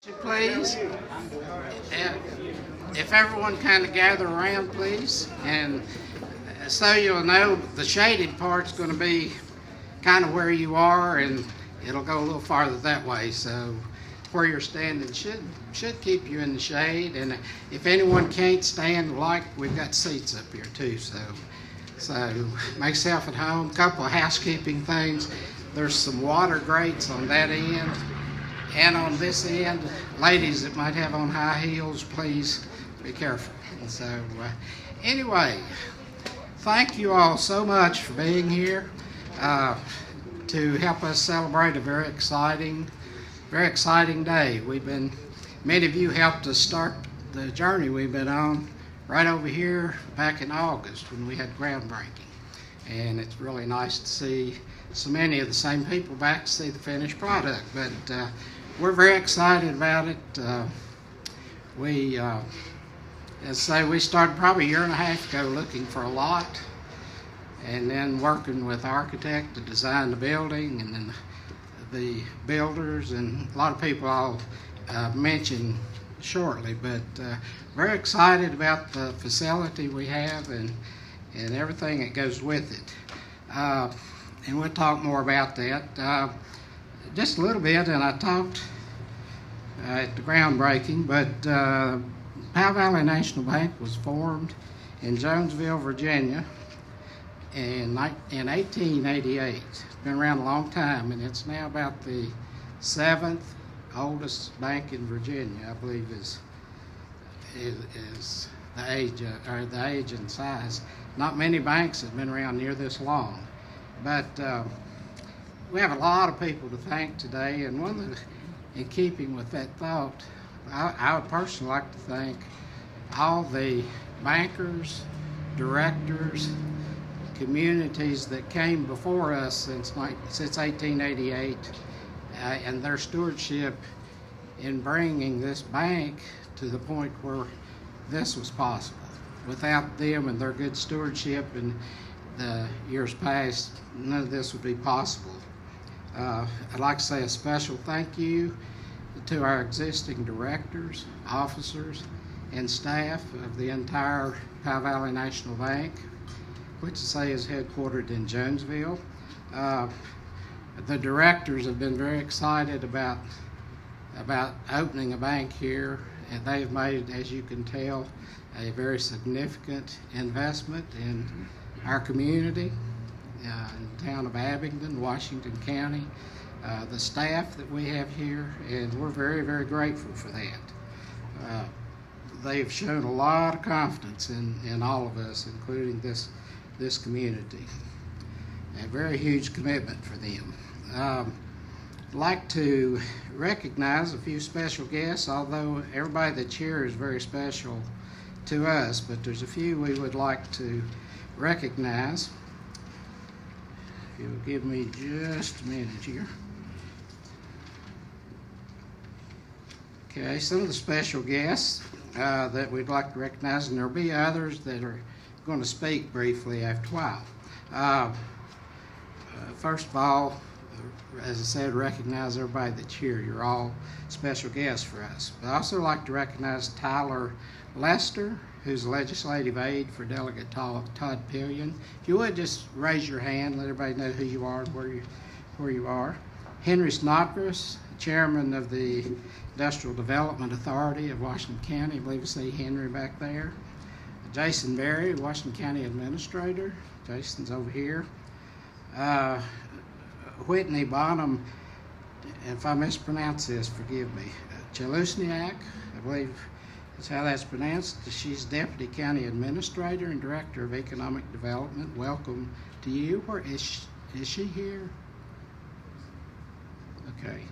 Please, if everyone kind of gather around, please, and so you'll know the shaded part's going to be kind of where you are, and it'll go a little farther that way. So where you're standing should keep you in the shade, and if anyone can't stand, like we've got seats up here too. So make yourself at home. A couple of housekeeping things. There's some water grates on that end. And on this end, ladies that might have on high heels, please be careful. So anyway, thank you all so much for being here to help us celebrate a very exciting day. Many of you helped us start the journey we've been on right over here back in August when we had groundbreaking. And it's really nice to see so many of the same people back to see the finished product. But we're very excited about it. As I say, we started probably a year and a half ago looking for a lot, and then working with the architect to design the building, and then the builders, and a lot of people I'll mention shortly. But very excited about the facility we have and everything that goes with it. And we'll talk more about that. Just a little bit, and I talked at the groundbreaking, but Powell Valley National Bank was formed in Jonesville, Virginia in 1888. It's been around a long time, and it's now about the 7th oldest bank in Virginia, I believe is the age and size. Not many banks have been around near this long, but we have a lot of people to thank today, and in keeping with that thought, I would personally like to thank all the bankers, directors, communities that came before us since 1888, and their stewardship in bringing this bank to the point where this was possible. Without them and their good stewardship in the years past, none of this would be possible. I'd like to say a special thank you to our existing directors, officers, and staff of the entire Powell Valley National Bank, which I say is headquartered in Jonesville. The directors have been very excited about opening a bank here, and they've made, as you can tell, a very significant investment in our community. In the town of Abingdon, Washington County, the staff that we have here, and we're very, very grateful for that. They've shown a lot of confidence in all of us, including this community. A very huge commitment for them. I'd like to recognize a few special guests, although everybody that's here is very special to us, but there's a few we would like to recognize. If you'll give me just a minute here. Okay, some of the special guests that we'd like to recognize, and there'll be others that are going to speak briefly after a while. First of all, as I said, recognize everybody that's here. You're all special guests for us. But I'd also like to recognize Tyler Lester, who's a legislative aide for Delegate Todd Pillion. If you would, just raise your hand, let everybody know who you are and where you are. Henry Snodgrass, chairman of the Industrial Development Authority of Washington County. I believe I see Henry back there. Jason Berry, Washington County Administrator. Jason's over here. Whitney Bonham, if I mispronounce this, forgive me. Chalusniak, I believe that's how that's pronounced. She's Deputy County Administrator and Director of Economic Development. Welcome to you. Where is she here? Okay.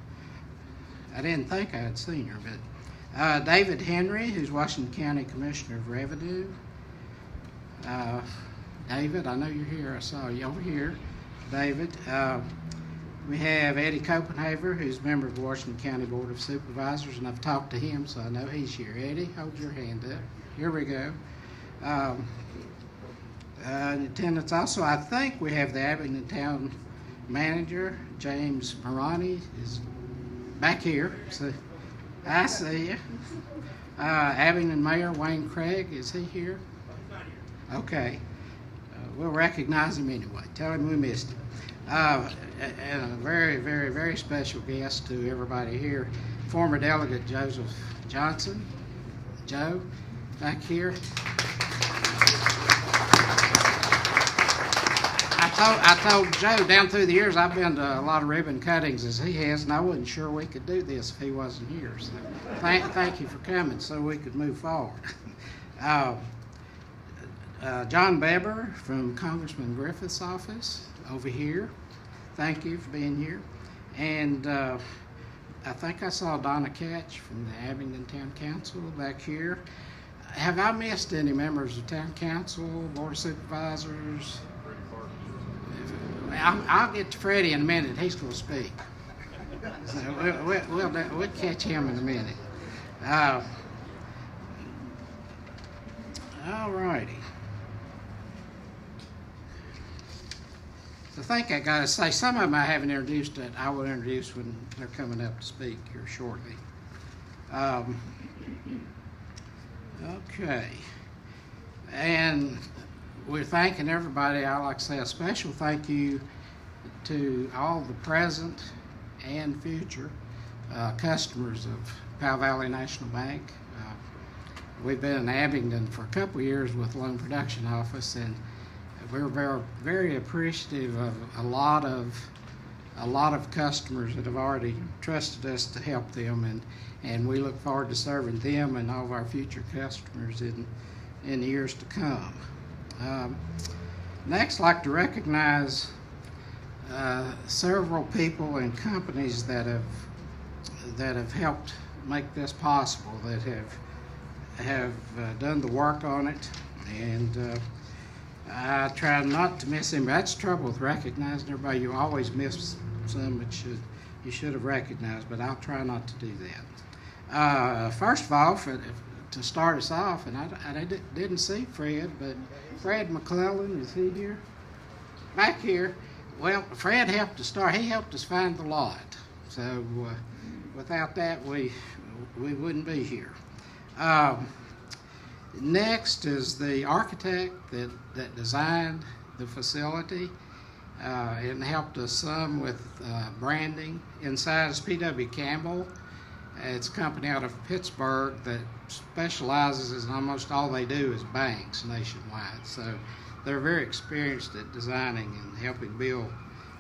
I didn't think I had seen her, but David Henry, who's Washington County Commissioner of Revenue. David, I know you're here. I saw you over here. David. We have Eddie Copenhaver, who's a member of the Washington County Board of Supervisors, and I've talked to him, so I know he's here. Eddie, hold your hand up. Here we go. In attendance also, I think we have the Abingdon Town Manager, James Morani, is back here. So I see you. Abingdon Mayor Wayne Craig, is he here? Okay. We'll recognize him anyway. Tell him we missed him. And a very, very, very special guest to everybody here, former Delegate Joseph Johnson. Joe, back here. I told Joe down through the years I've been to a lot of ribbon cuttings as he has, and I wasn't sure we could do this if he wasn't here. So thank you for coming so we could move forward. John Beber from Congressman Griffith's office over here. Thank you for being here. And I think I saw Donna Catch from the Abingdon Town Council back here. Have I missed any members of Town Council, Board of Supervisors? I'll get to Freddie in a minute. He's going to speak. So we'll catch him in a minute. All righty. I think I got to say, some of them I haven't introduced that I will introduce when they're coming up to speak here shortly. Okay. And we're thanking everybody. I'd like to say a special thank you to all the present and future customers of Powell Valley National Bank. We've been in Abingdon for a couple of years with the Loan Production Office, and we're very, very appreciative of a lot of customers that have already trusted us to help them, and we look forward to serving them and all of our future customers in the years to come. Next, I'd like to recognize several people and companies that have helped make this possible, that have done the work on it, and I try not to miss him. That's the trouble with recognizing everybody. You always miss some that you should have recognized, but I'll try not to do that. First of all, to start us off, and I didn't see Fred, but Fred McClellan, is he here? Back here. Well, Fred helped us start. He helped us find the lot. So without that, we wouldn't be here. Next is the architect that designed the facility and helped us some with branding. Inside is P.W. Campbell. It's a company out of Pittsburgh that specializes in almost all they do is banks nationwide. So they're very experienced at designing and helping build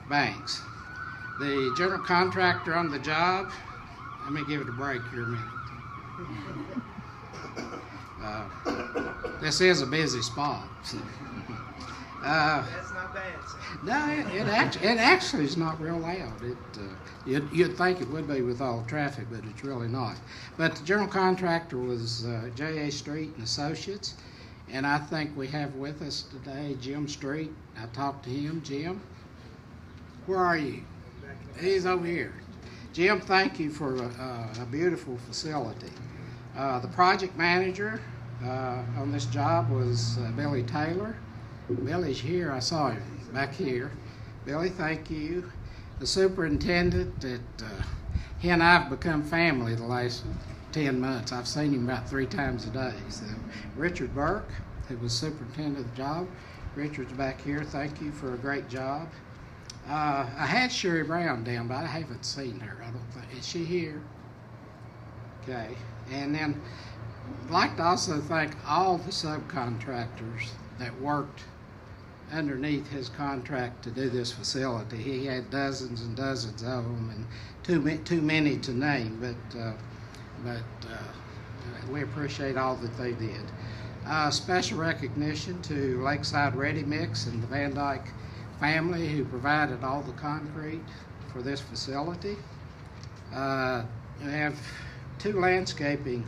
banks. The general contractor on the job, let me give it a break here a minute. This is a busy spot. So. That's not bad. No, it actually is not real loud. You'd think it would be with all the traffic, but it's really not. But the general contractor was J.A. Street and Associates, and I think we have with us today Jim Street. I talked to him. Jim, where are you? He's over here. Jim, thank you for a beautiful facility. The project manager on this job was Billy Taylor. Billy's here. I saw him back here. Billy, thank you. The superintendent, he and I have become family the last 10 months. I've seen him about 3 times a day. So, Richard Burke, who was superintendent of the job. Richard's back here. Thank you for a great job. I had Sherry Brown down, but I haven't seen her. I don't think. Is she here? Okay. And then I'd like to also thank all the subcontractors that worked underneath his contract to do this facility. He had dozens and dozens of them, and too many to name, but we appreciate all that they did. Special recognition to Lakeside Ready Mix and the Van Dyke family who provided all the concrete for this facility. We have 2 landscaping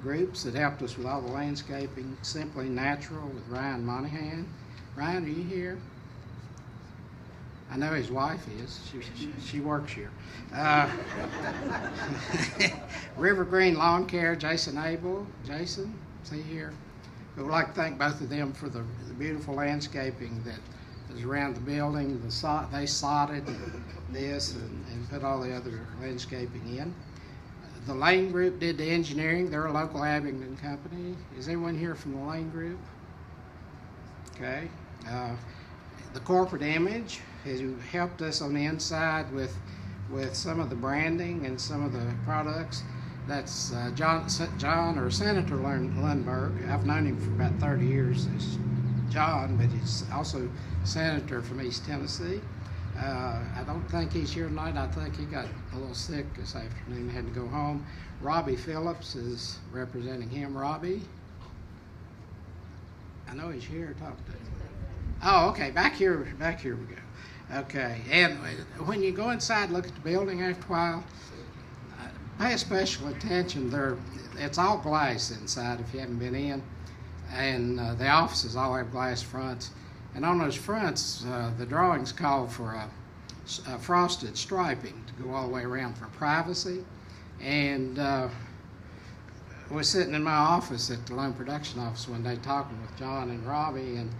groups that helped us with all the landscaping. Simply Natural with Ryan Monahan. Ryan, are you here? I know his wife is. She works here. River Green Lawn Care, Jason Abel. Jason, is he here? We would like to thank both of them for the beautiful landscaping that is around the building. They sodded this and put all the other landscaping in. The Lane Group did the engineering. They're a local Abingdon company. Is anyone here from the Lane Group? Okay. The corporate image has helped us on the inside with some of the branding and some of the products. That's John or Senator Lundberg. I've known him for about 30 years. It's John, but he's also Senator from East Tennessee. I don't think he's here tonight. I think he got a little sick this afternoon, had to go home. Robbie Phillips is representing him. Robbie? I know he's here. Talk to him. Oh, okay. Back here we go. Okay. And when you go inside and look at the building after a while, pay special attention. It's all glass inside if you haven't been in. And the offices all have glass fronts. And on those fronts, the drawings call for a frosted striping to go all the way around for privacy. And I was sitting in my office at the loan production office one day talking with John and Robbie and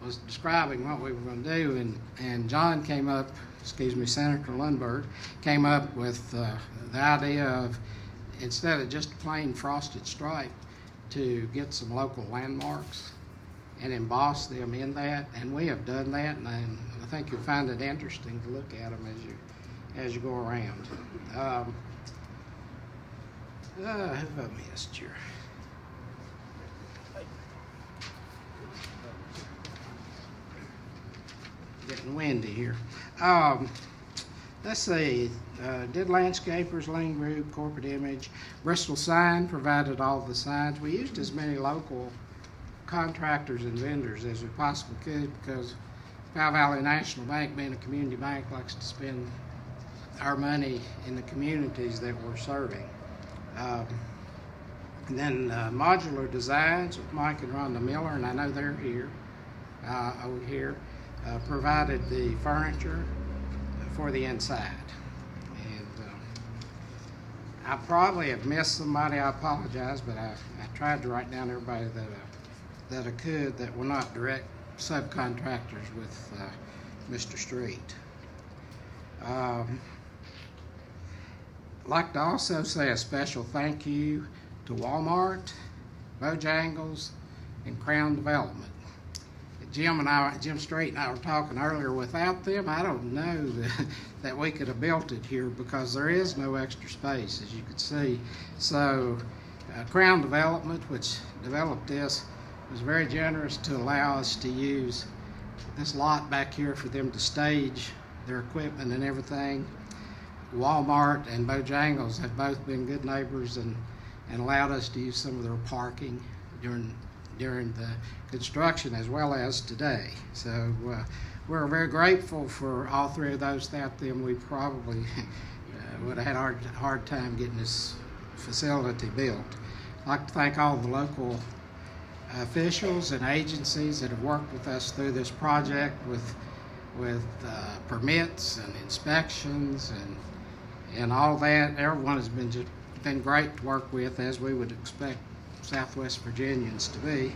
was describing what we were going to do. And John came up, Senator Lundberg, came up with the idea of, instead of just a plain frosted stripe, to get some local landmarks and emboss them in that, and we have done that, and I think you'll find it interesting to look at them as you go around. Who have I missed here? Getting windy here. Let's see. Did landscapers, Lane Group, corporate image. Bristol Sign provided all the signs. We used as many local contractors and vendors as we possibly could because Powell Valley National Bank, being a community bank, likes to spend our money in the communities that we're serving. And then Modular Designs with Mike and Rhonda Miller, and I know they're here, over here, provided the furniture for the inside. And I probably have missed somebody. I apologize, but I tried to write down everybody that I could that were not direct subcontractors with Mr. Street. I'd like to also say a special thank you to Walmart, Bojangles, and Crown Development. Jim Street and I were talking earlier, without them, I don't know that we could have built it here because there is no extra space, as you can see. So Crown Development, which developed this, was very generous to allow us to use this lot back here for them to stage their equipment and everything. Walmart and Bojangles have both been good neighbors and allowed us to use some of their parking during the construction as well as today. So we're very grateful for all three of those. Without them, we probably would have had a hard time getting this facility built. I'd like to thank all the local officials and agencies that have worked with us through this project with permits and inspections and all that. Everyone has been great to work with, as we would expect Southwest Virginians to be.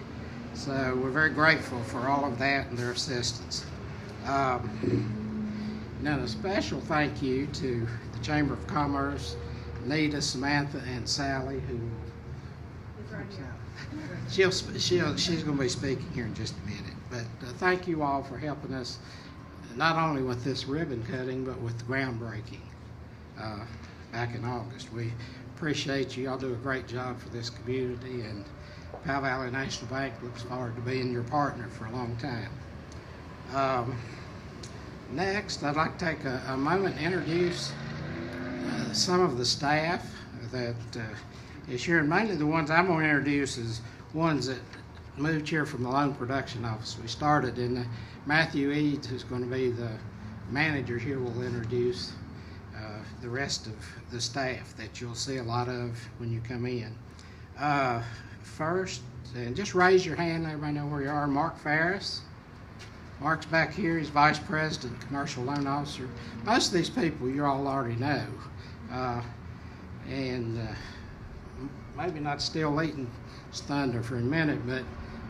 So we're very grateful for all of that and their assistance. Now a special thank you to the Chamber of Commerce, Nita, Samantha, and Sally, who she's going to be speaking here in just a minute. But thank you all for helping us not only with this ribbon cutting, but with the groundbreaking back in August. We appreciate you. Y'all do a great job for this community, and Powell Valley National Bank looks forward to being your partner for a long time. Next, I'd like to take a moment to introduce some of the staff that is here, and mainly the ones I'm going to introduce is ones that moved here from the loan production office. We started in Matthew Eads, who's going to be the manager here, will introduce the rest of the staff that you'll see a lot of when you come in. First, and just raise your hand, let everybody know where you are. Mark Farris. Mark's back here. He's Vice President, Commercial Loan Officer. Most of these people you all already know. Maybe not steal Eaton's thunder for a minute, but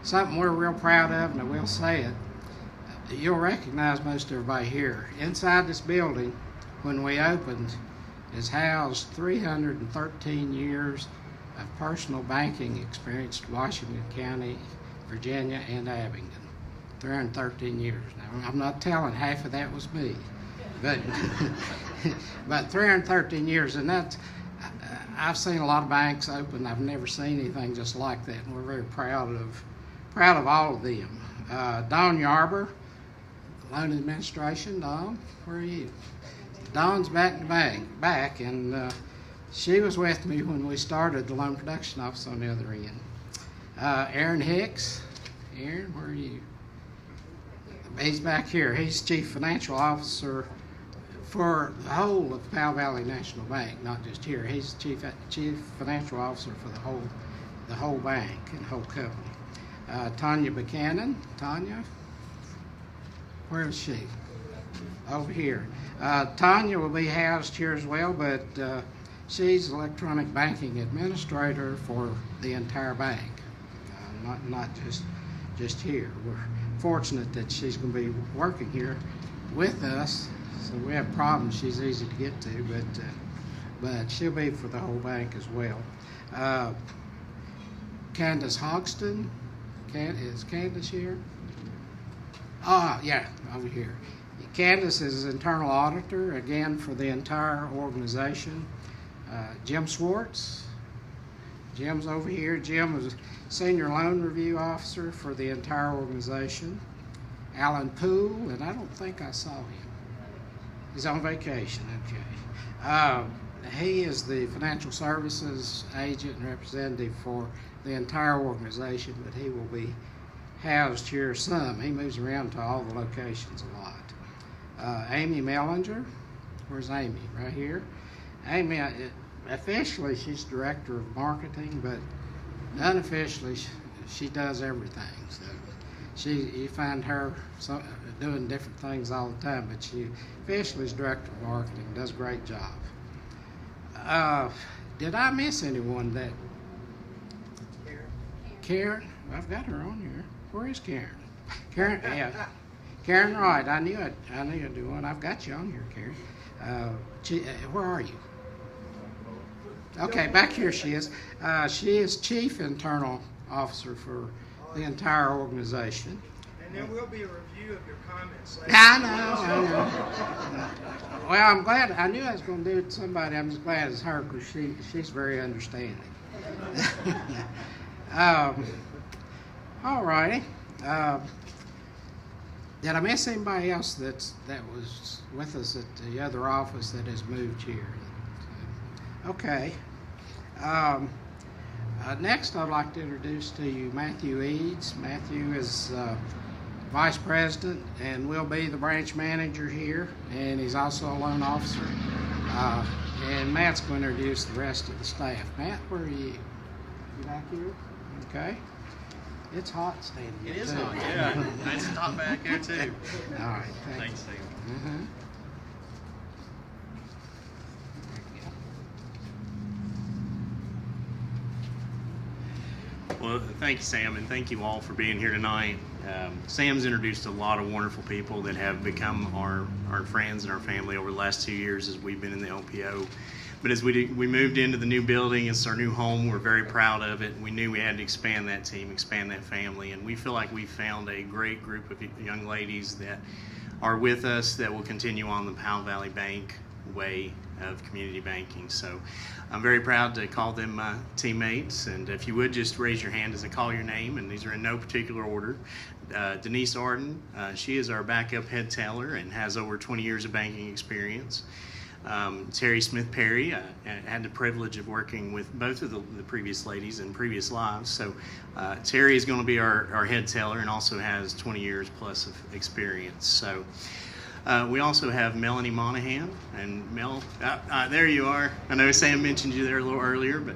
something we're real proud of, and I will say it. You'll recognize most everybody here. Inside this building, when we opened has housed 313 years of personal banking experience in Washington County, Virginia, and Abingdon. 313 years. Now, I'm not telling half of that was me, but but 313 years, and that's, I've seen a lot of banks open. I've never seen anything just like that, and we're very proud of all of them. Dawn Yarber, Loan Administration. Dawn, where are you? Dawn's back in the back, and she was with me when we started the loan production office on the other end. Aaron Hicks. Aaron, where are you? He's back here. He's Chief Financial Officer for the whole of Powell Valley National Bank, not just here. He's Chief Financial Officer for the whole bank and whole company. Tanya Buchanan. Tanya, where is she? Over here. Tanya will be housed here as well, but she's electronic banking administrator for the entire bank, not just here. We're fortunate that she's going to be working here with us, so we have problems. She's easy to get to, but she'll be for the whole bank as well. Candace Hogston. Is Candace here? Oh, yeah, over here. Candace is internal auditor, again, for the entire organization. Jim Swartz. Jim's over here. Jim is Senior Loan Review Officer for the entire organization. Alan Poole, and I don't think I saw him. He's on vacation, okay. He is the financial services agent and representative for the entire organization, but he will be housed here some. He moves around to all the locations a lot. Amy Mellinger. Where's Amy? Right here. Amy, officially she's Director of Marketing, but unofficially she does everything. So you find her doing different things all the time, but she officially is Director of Marketing, does a great job. Did I miss anyone? That Karen? I've got her on here. Where is Karen? Karen, yeah. Karen Wright. I knew I'd do one. I've got you on here, Karen. Where are you? Okay, back here she is. She is Chief Internal Officer for the entire organization. And there will be a review of your comments later. I know. Well, I'm glad. I knew I was going to do it to somebody. I'm just glad it's her because she's very understanding. All righty. Did I miss anybody else that was with us at the other office that has moved here? Okay. Next, I'd like to introduce to you Matthew Eads. Matthew is Vice President and will be the branch manager here, and he's also a loan officer. And Matt's going to introduce the rest of the staff. Matt, where are you? You back here? Okay. It's hot standing here. It is hot, yeah. Nice to talk back here, too. All right, Thanks, Steve. Uh-huh. Well, thank you, Sam, and thank you all for being here tonight. Sam's introduced a lot of wonderful people that have become our friends and our family over the last 2 years as we've been in the LPO. But as we moved into the new building, it's our new home. We're very proud of it. We knew we had to expand that team, expand that family, and we feel like we found a great group of young ladies that are with us that will continue on the Powell Valley Bank way of community banking. So I'm very proud to call them my teammates, and if you would just raise your hand as I call your name, and these are in no particular order. Denise Arden, she is our backup head teller and has over 20 years of banking experience. Terry Smith Perry, I had the privilege of working with both of the previous ladies in previous lives. So Terry is going to be our head teller and also has 20 years plus of experience. So we also have Melanie Monahan, and Mel, there you are. I know Sam mentioned you there a little earlier, but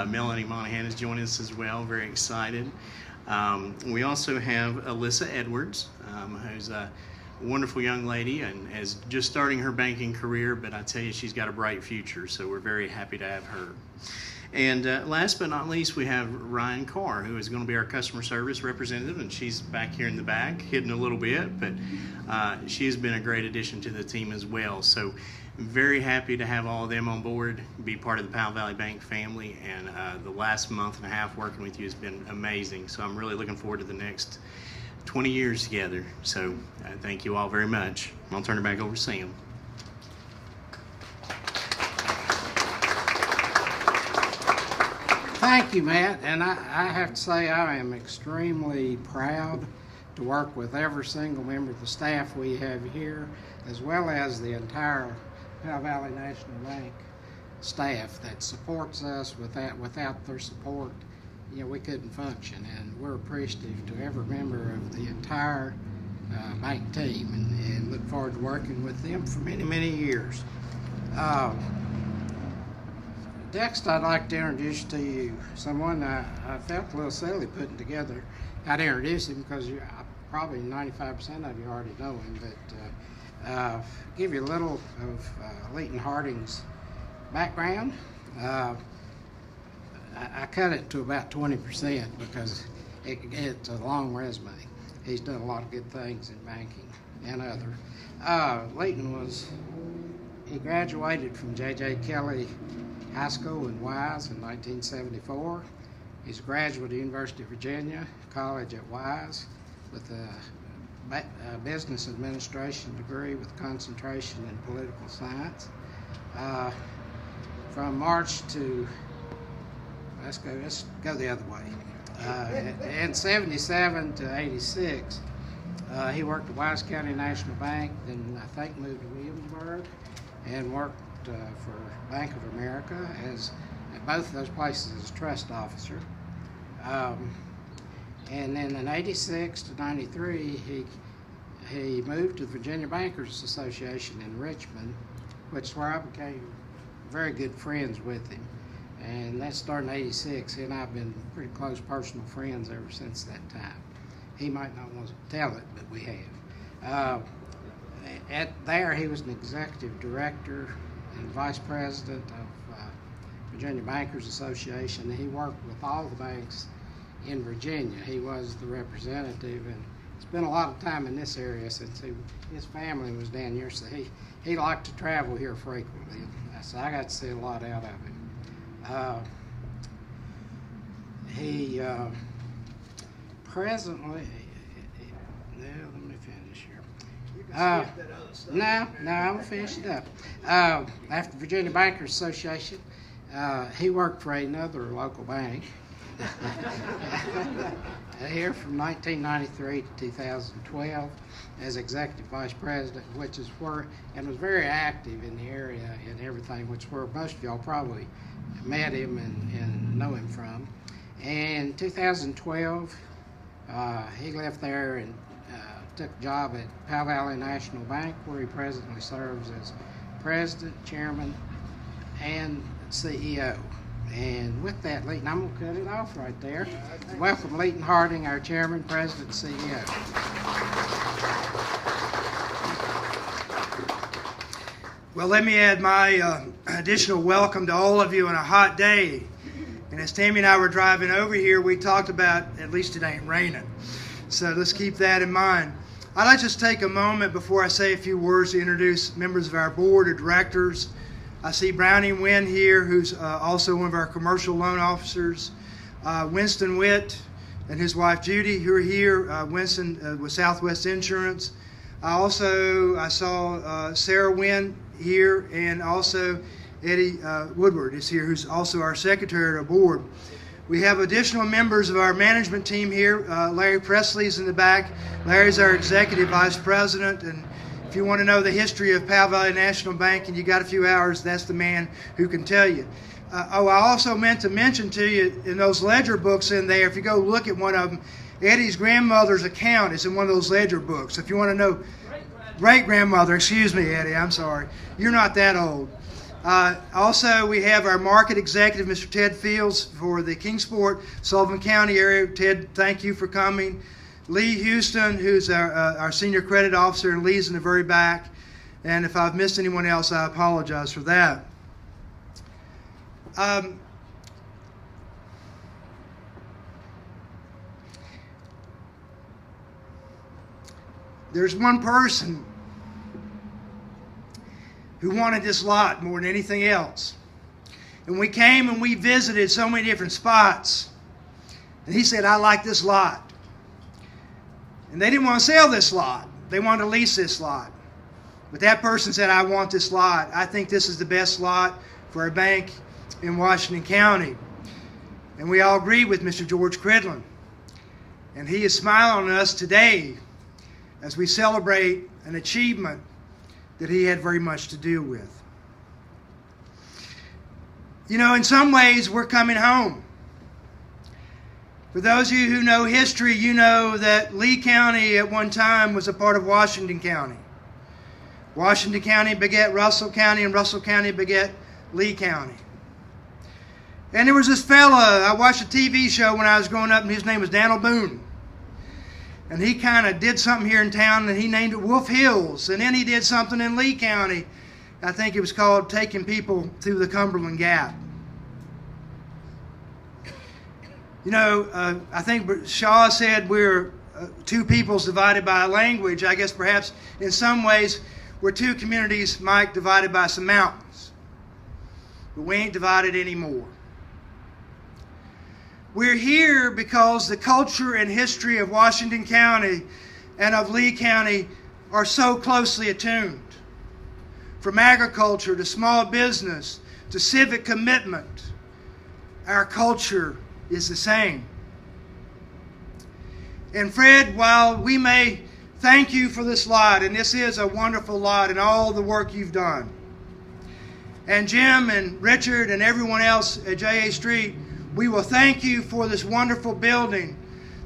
Melanie Monahan is joining us as well. Very excited. We also have Alyssa Edwards, who's a wonderful young lady and is just starting her banking career, but I tell you, she's got a bright future, so we're very happy to have her. And last but not least, we have Ryan Carr, who is going to be our customer service representative, and she's back here in the back, hidden a little bit, but she has been a great addition to the team as well. So very happy to have all of them on board, be part of the Powell Valley Bank family, and the last month and a half working with you has been amazing. So I'm really looking forward to the next 20 years together. So thank you all very much. I'll turn it back over to Sam. Thank you, Matt. And I have to say I am extremely proud to work with every single member of the staff we have here, as well as the entire Powell Valley National Bank staff that supports us. Without their support, we couldn't function. And we're appreciative to every member of the entire bank team, and look forward to working with them for many, many years. Next, I'd like to introduce to you someone I felt a little silly putting together how to introduce him, because probably 95% of you already know him, but give you a little of Leighton Harding's background. I cut it to about 20% because it's a long resume. He's done a lot of good things in banking and other. Leighton he graduated from J.J. Kelly High School in Wise in 1974. He's a graduate of the University of Virginia College at Wise with a business administration degree with concentration in political science. From March to, let's go the other way. In 77 to 86, he worked at Wise County National Bank, then I think moved to Williamsburg and worked for Bank of America at both of those places as a trust officer. And then in 86 to 93, he moved to the Virginia Bankers Association in Richmond, which is where I became very good friends with him. And that started in 86. He and I have been pretty close personal friends ever since that time. He might not want to tell it, but we have. There, he was an executive director and vice president of Virginia Bankers Association. He worked with all the banks in Virginia. He was the representative, and spent a lot of time in this area since his family was down here, so he liked to travel here frequently. So I got to see a lot out of him. He presently, let me finish here. You can skip that other stuff. No, I'm going to finish it up. After Virginia Bankers Association, he worked for another local bank here from 1993 to 2012 as executive vice president, which is where, and was very active in the area and everything, which is where most of y'all probably met him and know him from. In 2012, he left there and took a job at Powell Valley National Bank, where he presently serves as president, chairman, and CEO. And with that, Leighton, I'm going to cut it off right there. Welcome, Leighton Harding, our chairman, president, CEO. Well, let me add my additional welcome to all of you on a hot day. And as Tammy and I were driving over here, we talked about, at least it ain't raining. So let's keep that in mind. I'd like to just take a moment before I say a few words to introduce members of our board of directors. I see Brownie Wynn here, who's also one of our commercial loan officers. Winston Witt and his wife Judy, who are here. Winston with Southwest Insurance. I saw Sarah Wynn here, and also Eddie Woodward is here, who's also our secretary of the board. We have additional members of our management team here. Larry Presley's in the back. Larry's our executive vice president, and if you want to know the history of Powell Valley National Bank and you got a few hours, that's the man who can tell you. I also meant to mention to you, in those ledger books in there, if you go look at one of them, Eddie's grandmother's account is in one of those ledger books. If you want to know, great-grandmother, excuse me, Eddie, I'm sorry. You're not that old. Also, we have our market executive, Mr. Ted Fields, for the Kingsport, Sullivan County area. Ted, thank you for coming. Lee Houston, who's our senior credit officer, and Lee's in the very back. And if I've missed anyone else, I apologize for that. There's one person who wanted this lot more than anything else. And we came and we visited so many different spots. And he said, I like this lot. And they didn't want to sell this lot. They wanted to lease this lot. But that person said, I want this lot. I think this is the best lot for a bank in Washington County. And we all agree with Mr. George Cridlin. And he is smiling on us today as we celebrate an achievement that he had very much to do with. You know, in some ways, we're coming home. For those of you who know history, you know that Lee County at one time was a part of Washington County. Washington County begat Russell County, and Russell County begat Lee County. And there was this fella, I watched a TV show when I was growing up, and his name was Daniel Boone. And he kind of did something here in town, and he named it Wolf Hills. And then he did something in Lee County. I think it was called Taking People Through the Cumberland Gap. You know, I think Shaw said we're two peoples divided by a language. I guess perhaps in some ways we're two communities, Mike, divided by some mountains. But we ain't divided anymore. We're here because the culture and history of Washington County and of Lee County are so closely attuned. From agriculture to small business to civic commitment, our culture is the same. And Fred, while we may thank you for this lot, and this is a wonderful lot and all the work you've done, and Jim and Richard and everyone else at J.A. Street, we will thank you for this wonderful building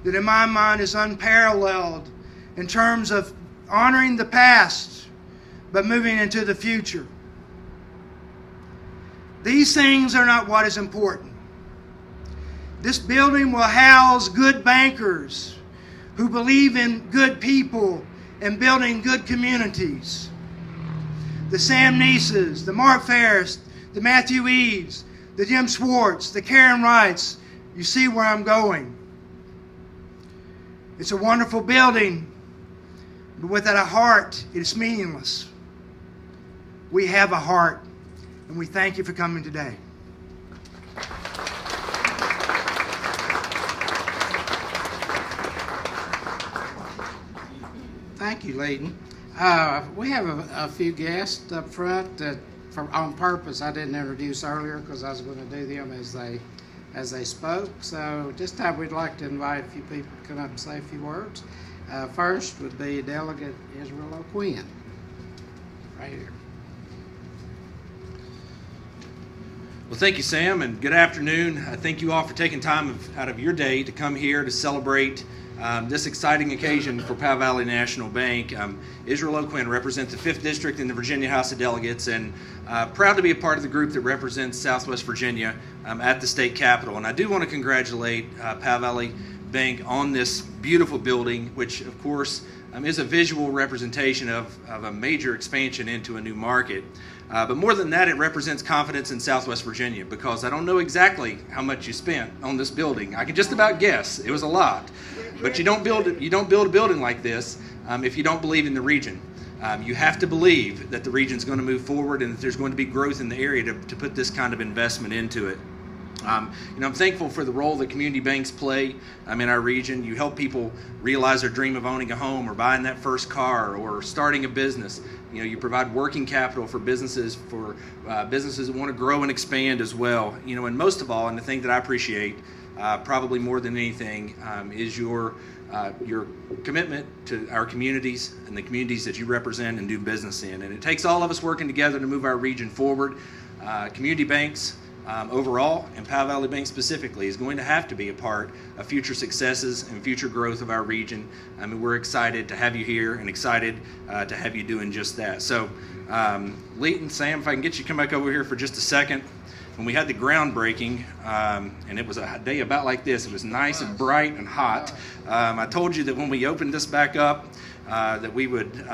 that in my mind is unparalleled in terms of honoring the past but moving into the future. These things are not what is important. This building will house good bankers who believe in good people and building good communities. The Sam Neeses, the Mark Ferris, the Matthew Eves, the Jim Swartz, the Karen Wrights. You see where I'm going. It's a wonderful building, but without a heart, it's meaningless. We have a heart, and we thank you for coming today. Thank you, Leighton. We have a few guests up front that, on purpose, I didn't introduce earlier because I was going to do them as they spoke. So this time we'd like to invite a few people to come up and say a few words. First would be Delegate Israel O'Quinn, right here. Well, thank you, Sam, and good afternoon. Thank you all for taking time out of your day to come here to celebrate this exciting occasion for Powell Valley National Bank. Israel O'Quinn represents the 5th District in the Virginia House of Delegates, and proud to be a part of the group that represents Southwest Virginia at the state capitol. And I do want to congratulate Powell Valley Bank on this beautiful building, which, of course, is a visual representation of a major expansion into a new market. But more than that, it represents confidence in Southwest Virginia, because I don't know exactly how much you spent on this building. I can just about guess. It was a lot. But you don't build a building like this if you don't believe in the region. You have to believe that the region's going to move forward and that there's going to be growth in the area to put this kind of investment into it. I'm thankful for the role that community banks play in our region. You help people realize their dream of owning a home or buying that first car or starting a business. You provide working capital for businesses that want to grow and expand as well. And most of all, and the thing that I appreciate probably more than anything is your commitment to our communities and the communities that you represent and do business in. And it takes all of us working together to move our region forward. Community banks overall, and Powell Valley Bank specifically, is going to have to be a part of future successes and future growth of our region. We're excited to have you here and excited to have you doing just that. So, Leighton, Sam, if I can get you to come back over here for just a second. When we had the groundbreaking, and it was a day about like this, it was nice and bright and hot. I told you that when we opened this back up, that we would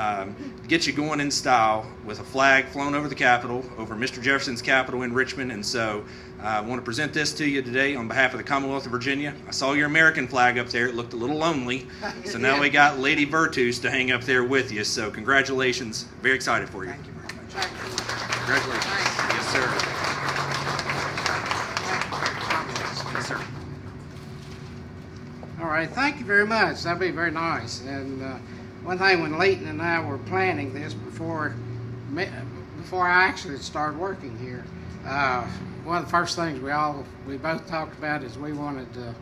get you going in style with a flag flown over the Capitol, over Mr. Jefferson's Capitol in Richmond. And so I want to present this to you today on behalf of the Commonwealth of Virginia. I saw your American flag up there. It looked a little lonely. So now we got Lady Virtus to hang up there with you. So congratulations. Very excited for you. Thank you very much. Congratulations. Yes, sir. Yes, sir. All right, thank you very much. That'd be very nice. And one thing, when Leighton and I were planning this before I actually started working here, one of the first things we both talked about is we wanted to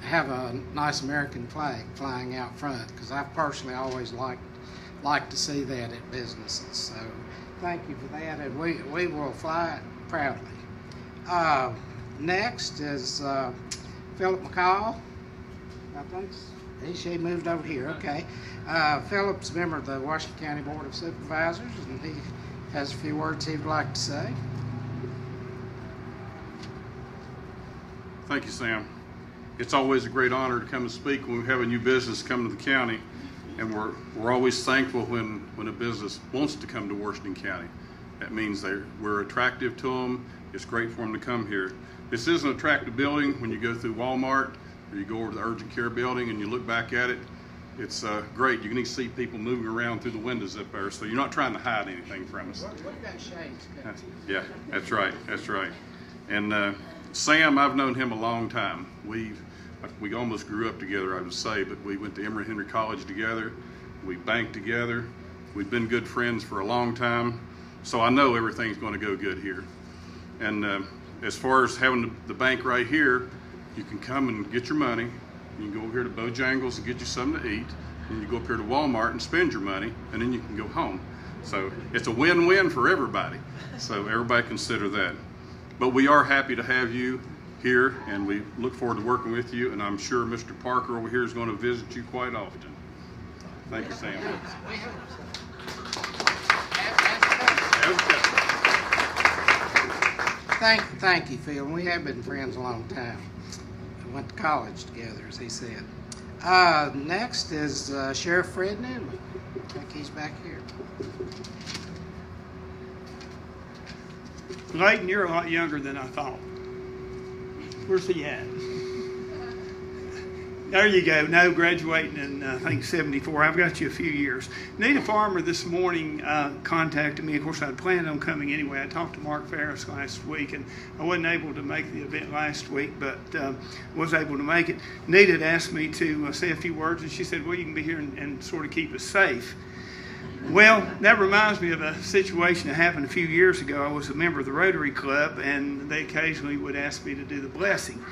have a nice American flag flying out front, because I personally always like to see that at businesses. So thank you for that, and we will fly it proudly. Next is Philip McCall. I think she moved over here. Okay. Philip's a member of the Washington County Board of Supervisors, and he has a few words he'd like to say. Thank you, Sam. It's always a great honor to come and speak when we have a new business come to the county, and we're always thankful when a business wants to come to Washington County. That means we're attractive to them. It's great for them to come here. This is an attractive building. When you go through Walmart or you go over to the urgent care building and you look back at it, it's great. You can see people moving around through the windows up there, so you're not trying to hide anything from us. We've got shades. Yeah, that's right. That's right. And Sam, I've known him a long time. We almost grew up together, I would say, but we went to Emory Henry College together. We banked together. We've been good friends for a long time, so I know everything's going to go good here. And as far as having the bank right here, you can come and get your money. You can go over here to Bojangles and get you something to eat. And you go up here to Walmart and spend your money, and then you can go home. So it's a win-win for everybody. So everybody consider that. But we are happy to have you here, and we look forward to working with you. And I'm sure Mr. Parker over here is going to visit you quite often. Thank you, Sam. Thank you, Phil. We have been friends a long time. We went to college together, as he said. Next is Sheriff Fred Newman. I think he's back here. Leighton, you're a lot younger than I thought. Where's he at? There you go. No, graduating in, I think, 74. I've got you a few years. Nita Farmer this morning contacted me. Of course, I'd planned on coming anyway. I talked to Mark Ferris last week, and I wasn't able to make the event last week, but was able to make it. Nita had asked me to say a few words, and she said, well, you can be here and sort of keep us safe. Well, that reminds me of a situation that happened a few years ago. I was a member of the Rotary Club, and they occasionally would ask me to do the blessing.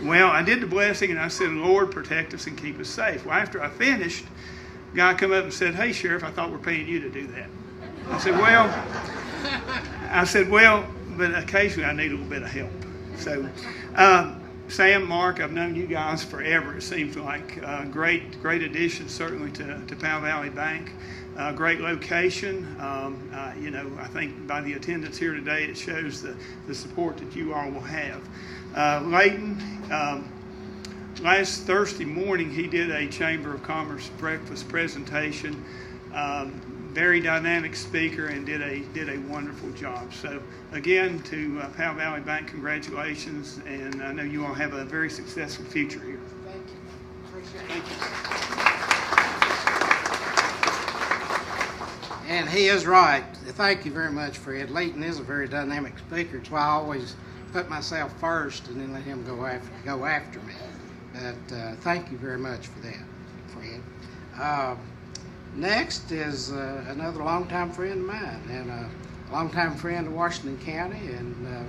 Well, I did the blessing, and I said, Lord, protect us and keep us safe. Well, after I finished, a guy come up and said, hey, Sheriff, I thought we're paying you to do that. I said, well, but occasionally I need a little bit of help. So, Sam, Mark, I've known you guys forever. It seems like great addition, certainly to Powell Valley Bank. Great location. I think by the attendance here today, it shows the support that you all will have. Leighton, last Thursday morning, he did a Chamber of Commerce breakfast presentation. Very dynamic speaker, and did a wonderful job. So again, to Powell Valley Bank, congratulations, and I know you all have a very successful future here. Thank you. Appreciate it. Thank you. And he is right. Thank you very much, Fred. Leighton is a very dynamic speaker. That's why I always put myself first and then let him go after me. But thank you very much for that, Fred. Next is another longtime friend of mine, and a longtime friend of Washington County, and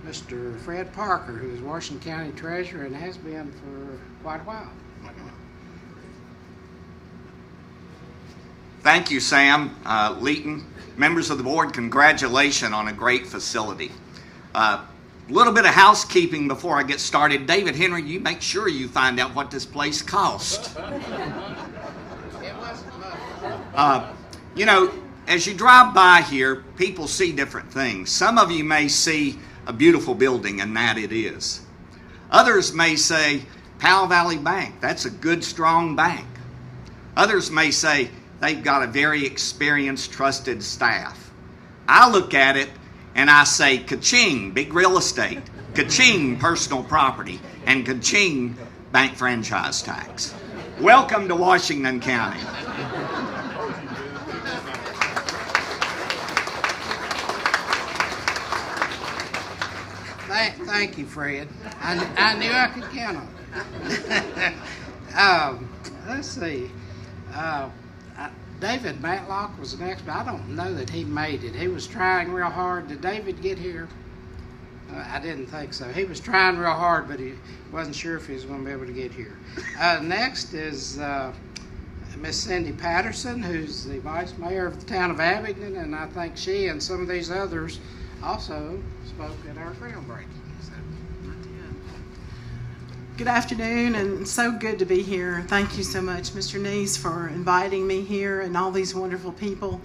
Mr. Fred Parker, who is Washington County Treasurer and has been for quite a while. Thank you, Sam. Leighton, members of the board, congratulations on a great facility. A little bit of housekeeping before I get started. David Henry, you make sure you find out what this place cost. As you drive by here, people see different things. Some of you may see a beautiful building, and that it is. Others may say, Powell Valley Bank, that's a good, strong bank. Others may say, they've got a very experienced, trusted staff. I look at it and I say, ka-ching, big real estate, ka-ching, personal property, and ka-ching, bank franchise tax. Welcome to Washington County. Thank you, Fred. I knew I could count on it. Let's see. David Matlock was next, but I don't know that he made it. He was trying real hard. Did David get here? I didn't think so. He was trying real hard, but he wasn't sure if he was going to be able to get here. Next is Miss Cindy Patterson, who's the vice mayor of the town of Abingdon, and I think she and some of these others also spoke at our groundbreaking. So. Good afternoon, and so good to be here. Thank you so much, Mr. Neese, for inviting me here and all these wonderful people.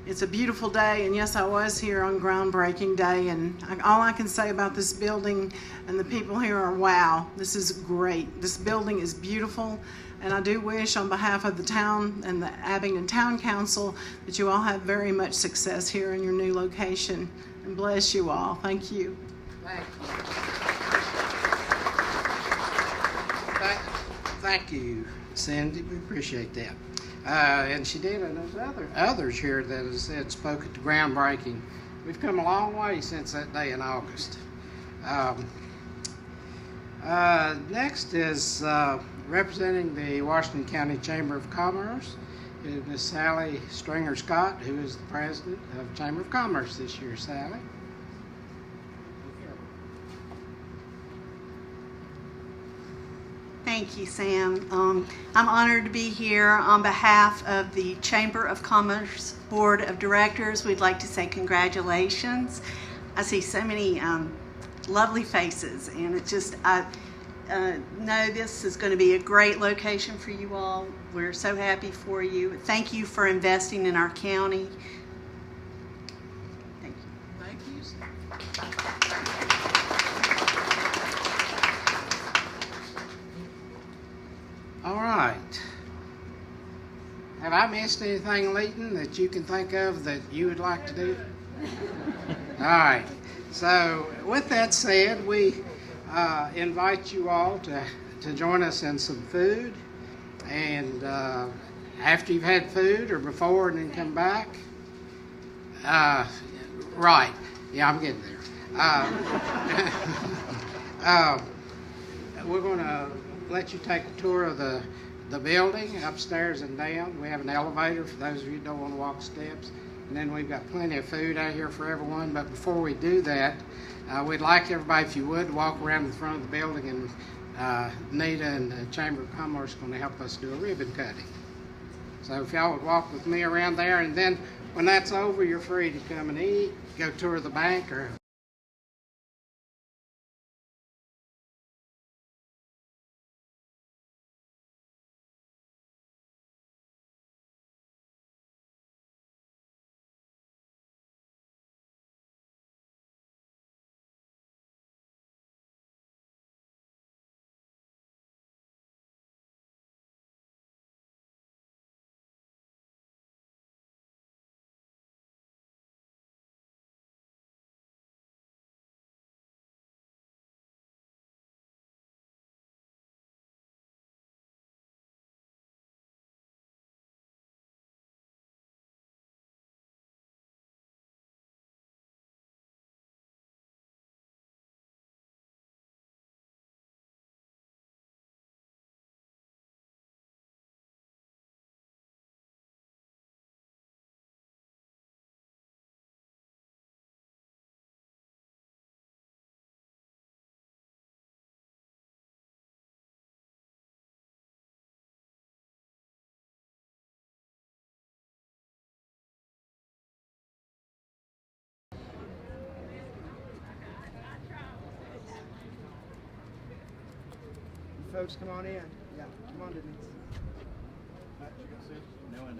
It's a beautiful day, and yes, I was here on groundbreaking day, and all I can say about this building and the people here are wow. This is great. This building is beautiful, and I do wish on behalf of the town and the Abingdon Town Council that you all have very much success here in your new location, and bless you all. Thank you. Thank you, Cindy. We appreciate that. And she did, and there's others here that has spoke at the groundbreaking. We've come a long way since that day in August. Next is representing the Washington County Chamber of Commerce is Miss Sally Stringer Scott, who is the president of Chamber of Commerce this year. Sally. Thank you, Sam. I'm honored to be here on behalf of the Chamber of Commerce Board of Directors. We'd like to say congratulations. I see so many lovely faces, and it's just, I know this is going to be a great location for you all. We're so happy for you. Thank you for investing in our county. Thank you. Thank you. All right. Have I missed anything, Leighton, that you can think of that you would like to do? All right. So with that said, we invite you all to join us in some food. And after you've had food or before and then come back. Right. Yeah, I'm getting there. We're going to let you take a tour of the building upstairs and down. We have an elevator for those of you who don't want to walk steps. And then we've got plenty of food out here for everyone. But before we do that, we'd like everybody, if you would, walk around the front of the building, and Nita and the Chamber of Commerce are going to help us do a ribbon cutting. So if y'all would walk with me around there, and then when that's over, you're free to come and eat, go tour the bank, or folks, come on in. Yeah, come on, Denise.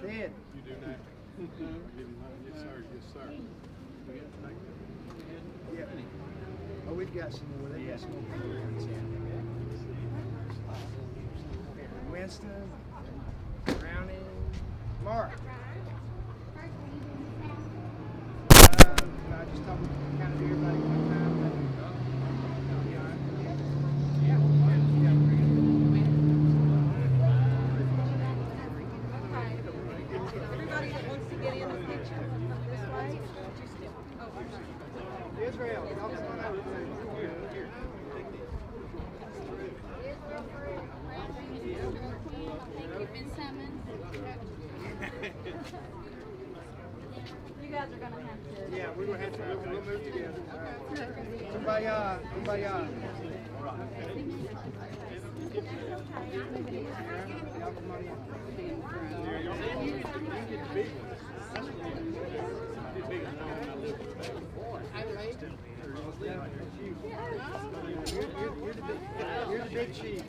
Dad. You do now. Yes, sir. Yes, sir. Yeah. Oh, we've got some more. They got some more programs. Winston, Brownie, Mark. I just talked kind of everybody one time. Everybody that wants to get in a picture this way, Israel, y'all come on over. You guys are gonna have to. Yeah, we're gonna have to we'll move together. Kumbaya, kumbaya. Y'all come on in. You're the big cheese.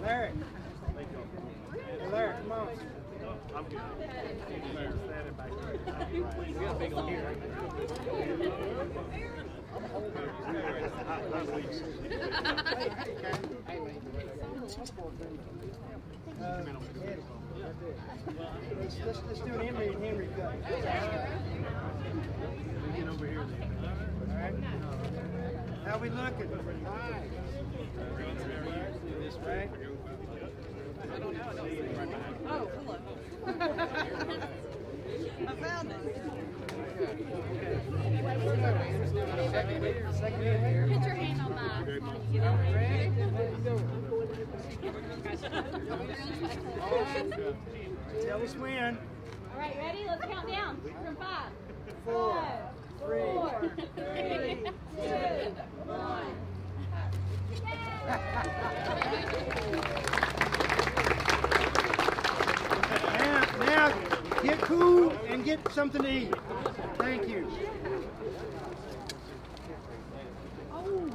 Larry. Hey, Larry, come on. I'm good. You got a big arm. Let's do an Henry cut. Get over here. All right. How we looking? This right? Oh, hello. I found it. Second Put your hand on mine. Get over here. Tell us when. All right, ready? Let's count down from 5. 4, 3, 3, 2, 1. Now, get cool and get something to eat. Thank you. Oh.